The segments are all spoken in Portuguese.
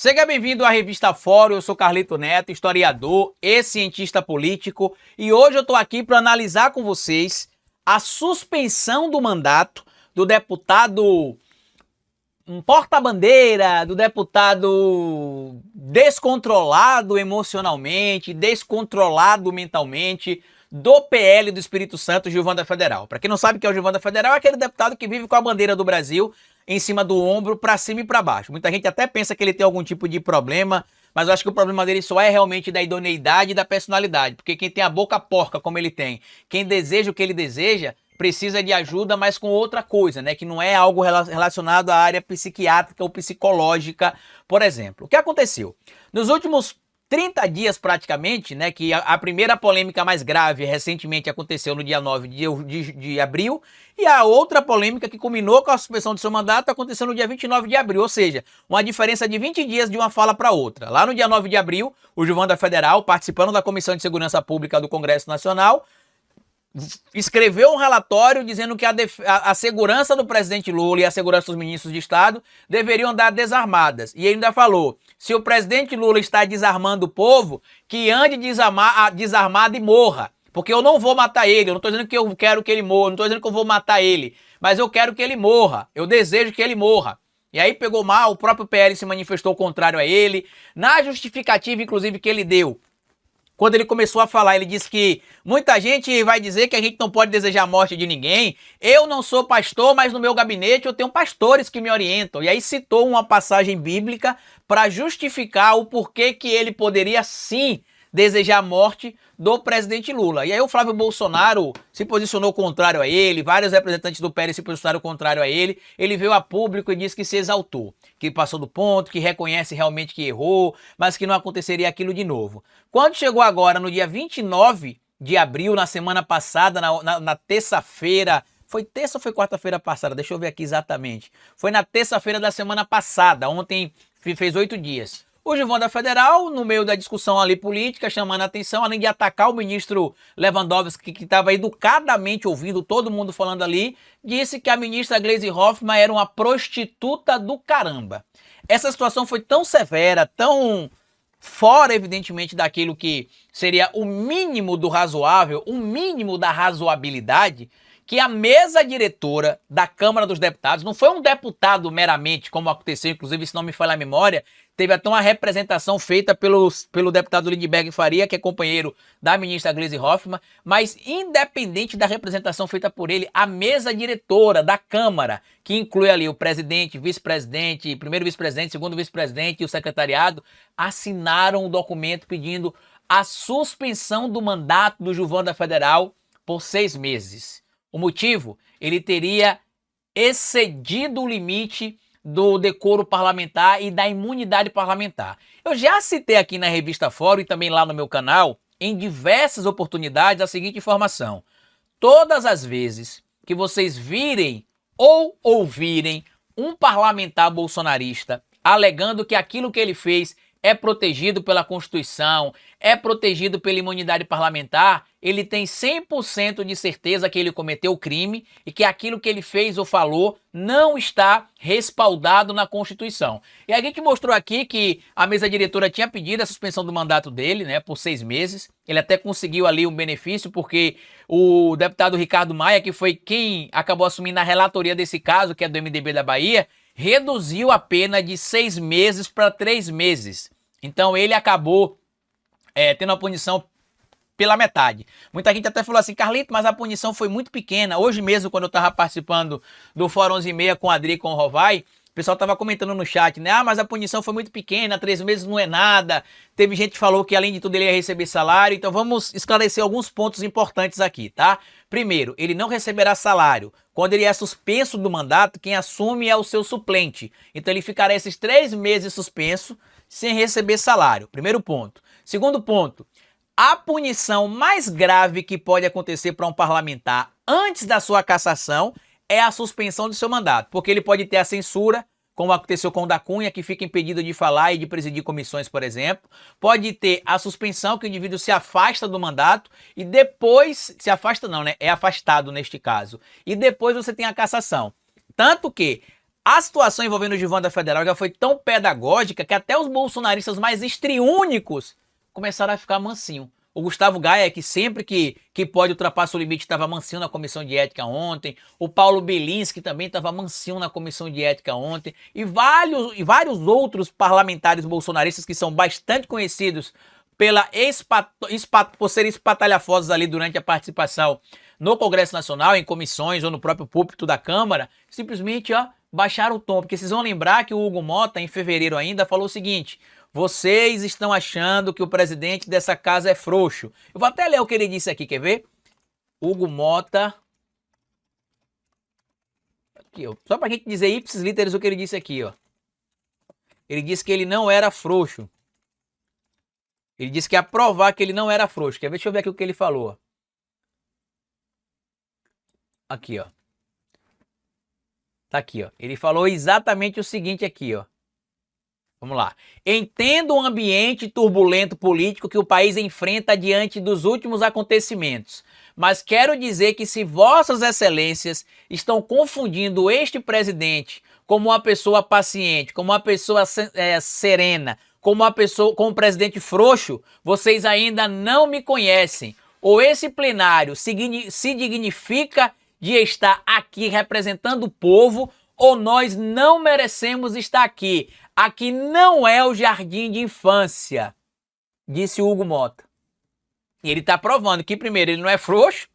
Seja bem-vindo à Revista Fórum, eu sou Carlito Neto, historiador e cientista político, e hoje eu estou aqui para analisar com vocês a suspensão do mandato do deputado porta-bandeira, do deputado descontrolado emocionalmente, descontrolado mentalmente, do PL do Espírito Santo, Gilvan da Federal. Para quem não sabe o que é o Gilvan da Federal, é aquele deputado que vive com a bandeira do Brasil em cima do ombro, para cima e para baixo. Muita gente até pensa que ele tem algum tipo de problema, mas eu acho que o problema dele só é realmente da idoneidade e da personalidade, porque quem tem a boca porca como ele tem, quem deseja o que ele deseja, precisa de ajuda, mas com outra coisa, né? Que não é algo relacionado à área psiquiátrica ou psicológica, por exemplo. O que aconteceu? Nos últimos 30 dias praticamente, né, que a primeira polêmica mais grave recentemente aconteceu no dia 9 de abril, e a outra polêmica que culminou com a suspensão do seu mandato aconteceu no dia 29 de abril, ou seja, uma diferença de 20 dias de uma fala para outra. Lá no dia 9 de abril, o Gilvan da Federal, participando da Comissão de Segurança Pública do Congresso Nacional, escreveu um relatório dizendo que a segurança do presidente Lula e a segurança dos ministros de Estado deveriam andar desarmadas. E ele ainda falou, se o presidente Lula está desarmando o povo, que ande desarmado e morra. Porque eu não vou matar ele, eu não estou dizendo que eu quero que ele morra, não estou dizendo que eu vou matar ele, mas eu quero que ele morra, eu desejo que ele morra. E aí pegou mal, o próprio PL se manifestou contrário a ele, na justificativa inclusive que ele deu. Quando ele começou a falar, ele disse que muita gente vai dizer que a gente não pode desejar a morte de ninguém. Eu não sou pastor, mas no meu gabinete eu tenho pastores que me orientam. E aí citou uma passagem bíblica para justificar o porquê que ele poderia sim desejar a morte do presidente Lula. E aí o Flávio Bolsonaro se posicionou contrário a ele, vários representantes do PL se posicionaram contrário a ele. Ele veio a público e disse que se exaltou, que passou do ponto, que reconhece realmente que errou, mas que não aconteceria aquilo de novo. Quando chegou agora, no dia 29 de abril, na semana passada, na terça-feira, foi terça ou foi quarta-feira passada? Deixa eu ver aqui exatamente. Foi na terça-feira da semana passada, ontem fez 8 dias. O Gilvan da Federal, no meio da discussão ali política, chamando a atenção, além de atacar o ministro Lewandowski, que estava educadamente ouvindo todo mundo falando ali, disse que a ministra Gleisi Hoffmann era uma prostituta do caramba. Essa situação foi tão severa, tão fora, evidentemente, daquilo que seria o mínimo do razoável, o mínimo da razoabilidade, que a mesa diretora da Câmara dos Deputados, não foi um deputado meramente, como aconteceu, inclusive, se não me falha a memória, teve até uma representação feita pelo deputado Lindbergh Faria, que é companheiro da ministra Gleisi Hoffmann, mas independente da representação feita por ele, a mesa diretora da Câmara, que inclui ali o presidente, vice-presidente, primeiro vice-presidente, segundo vice-presidente e o secretariado, assinaram o documento pedindo a suspensão do mandato do Gilvan da Federal por 6 meses. O motivo? Ele teria excedido o limite do decoro parlamentar e da imunidade parlamentar. Eu já citei aqui na Revista Fórum e também lá no meu canal, em diversas oportunidades, a seguinte informação. Todas as vezes que vocês virem ou ouvirem um parlamentar bolsonarista alegando que aquilo que ele fez é protegido pela Constituição, é protegido pela imunidade parlamentar, ele tem 100% de certeza que ele cometeu o crime e que aquilo que ele fez ou falou não está respaldado na Constituição. E a gente mostrou aqui que a mesa diretora tinha pedido a suspensão do mandato dele, né, por 6 meses. Ele até conseguiu ali um benefício porque o deputado Ricardo Maia, que foi quem acabou assumindo a relatoria desse caso, que é do MDB da Bahia, reduziu a pena de 6 meses para 3 meses. Então ele acabou tendo a punição pela metade. Muita gente até falou assim, Carlito, mas a punição foi muito pequena. Hoje mesmo, quando eu estava participando do Fórum 11h30 com o Adri e com o Rovai, o pessoal estava comentando no chat, né? Ah, mas a punição foi muito pequena, 3 meses não é nada. Teve gente que falou que além de tudo ele ia receber salário. Então vamos esclarecer alguns pontos importantes aqui, tá? Primeiro, ele não receberá salário. Quando ele é suspenso do mandato, quem assume é o seu suplente. Então ele ficará esses 3 meses suspenso sem receber salário. Primeiro ponto. Segundo ponto, a punição mais grave que pode acontecer para um parlamentar antes da sua cassação é a suspensão do seu mandato, porque ele pode ter a censura, como aconteceu com o da Cunha, que fica impedido de falar e de presidir comissões, por exemplo. Pode ter a suspensão, que o indivíduo se afasta do mandato e depois, se afasta não, né? É afastado neste caso. E depois você tem a cassação. Tanto que A situação envolvendo o Gilvan da Federal já foi tão pedagógica que até os bolsonaristas mais histriônicos começaram a ficar mansinho. O Gustavo Gaia, que sempre que pode ultrapassa o limite, estava mansinho na comissão de ética ontem. O Paulo Belinski também estava mansinho na comissão de ética ontem. E vários outros parlamentares bolsonaristas que são bastante conhecidos por serem espatalhafosos ali durante a participação no Congresso Nacional, em comissões ou no próprio púlpito da Câmara, simplesmente baixaram o tom. Porque vocês vão lembrar que o Hugo Mota, em fevereiro ainda, falou o seguinte: vocês estão achando que o presidente dessa casa é frouxo. Eu vou até ler o que ele disse aqui, quer ver? Hugo Mota. Aqui, ó. Só pra gente dizer ipsis literis o que ele disse aqui, ó. Ele disse que ele não era frouxo. Ele disse que ia provar que ele não era frouxo. Quer ver? Deixa eu ver aqui o que ele falou. Aqui, ó. Tá aqui, ó. Ele falou exatamente o seguinte aqui, ó. Vamos lá. Entendo o ambiente turbulento político que o país enfrenta diante dos últimos acontecimentos, mas quero dizer que se vossas excelências estão confundindo este presidente como uma pessoa paciente, como uma pessoa serena, como um presidente frouxo, vocês ainda não me conhecem. Ou esse plenário se dignifica de estar aqui representando o povo, ou nós não merecemos estar aqui. Aqui não é o jardim de infância, disse Hugo Mota. E ele está provando que, primeiro, ele não é frouxo,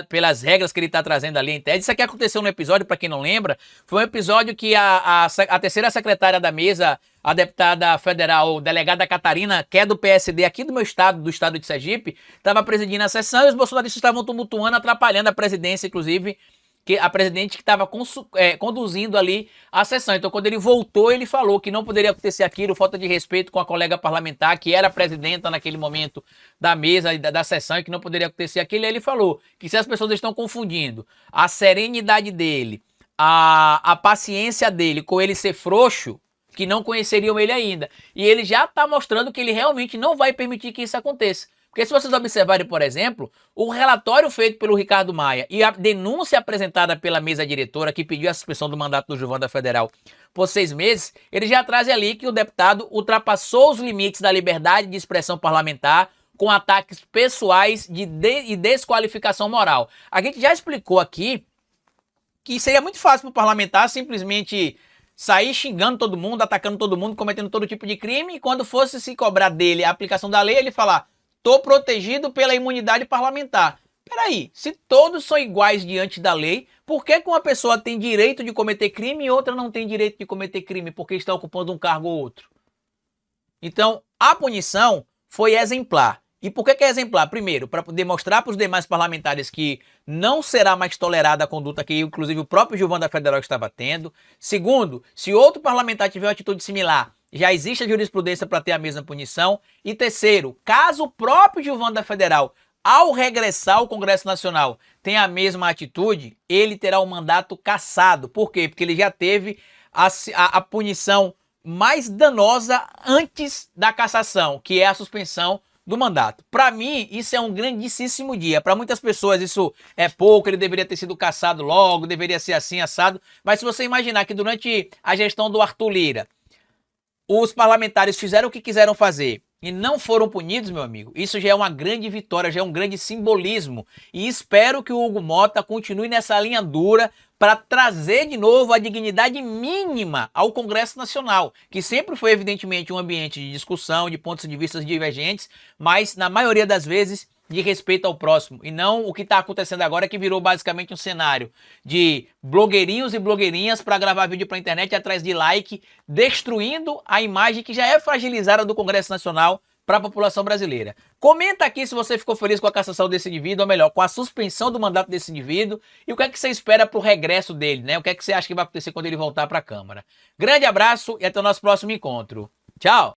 pelas regras que ele está trazendo ali em tese. Isso aqui aconteceu no episódio, para quem não lembra, foi um episódio que a terceira secretária da mesa, a deputada federal, delegada Catarina, que é do PSD aqui do estado de Sergipe, estava presidindo a sessão e os bolsonaristas estavam tumultuando, atrapalhando a presidência, inclusive, a presidente que estava conduzindo ali a sessão. Então, quando ele voltou, ele falou que não poderia acontecer aquilo, falta de respeito com a colega parlamentar, que era a presidenta naquele momento da mesa, da sessão, e que não poderia acontecer aquilo. E ele falou que se as pessoas estão confundindo a serenidade dele, a paciência dele com ele ser frouxo, que não conheceriam ele ainda. E ele já está mostrando que ele realmente não vai permitir que isso aconteça. Porque se vocês observarem, por exemplo, o relatório feito pelo Ricardo Maia e a denúncia apresentada pela mesa diretora que pediu a suspensão do mandato do Gilvan da Federal por 6 meses, ele já traz ali que o deputado ultrapassou os limites da liberdade de expressão parlamentar com ataques pessoais e desqualificação moral. A gente já explicou aqui que seria muito fácil para o parlamentar simplesmente sair xingando todo mundo, atacando todo mundo, cometendo todo tipo de crime, e quando fosse se cobrar dele a aplicação da lei, ele falar: tô protegido pela imunidade parlamentar. Peraí, se todos são iguais diante da lei, por que uma pessoa tem direito de cometer crime e outra não tem direito de cometer crime porque está ocupando um cargo ou outro? Então, a punição foi exemplar. E por que é exemplar? Primeiro, para poder mostrar para os demais parlamentares que não será mais tolerada a conduta que, inclusive, o próprio Gilvan da Federal estava tendo. Segundo, se outro parlamentar tiver uma atitude similar, já existe a jurisprudência para ter a mesma punição. E terceiro, caso o próprio Gilvan da Federal, ao regressar ao Congresso Nacional, tenha a mesma atitude, ele terá o mandato cassado. Por quê? Porque ele já teve a punição mais danosa antes da cassação, que é a suspensão do mandato. Para mim, isso é um grandíssimo dia. Para muitas pessoas isso é pouco, ele deveria ter sido cassado logo, deveria ser assim, assado. Mas se você imaginar que durante a gestão do Arthur Lira, os parlamentares fizeram o que quiseram fazer e não foram punidos, meu amigo, isso já é uma grande vitória, já é um grande simbolismo. E espero que o Hugo Mota continue nessa linha dura para trazer de novo a dignidade mínima ao Congresso Nacional, que sempre foi evidentemente um ambiente de discussão, de pontos de vista divergentes, mas na maioria das vezes de respeito ao próximo, e não o que está acontecendo agora, que virou basicamente um cenário de blogueirinhos e blogueirinhas para gravar vídeo para a internet atrás de like, destruindo a imagem que já é fragilizada do Congresso Nacional para a população brasileira. Comenta aqui se você ficou feliz com a cassação desse indivíduo, ou melhor, com a suspensão do mandato desse indivíduo, e o que é que você espera para o regresso dele, né? O que é que você acha que vai acontecer quando ele voltar para a Câmara. Grande abraço e até o nosso próximo encontro. Tchau!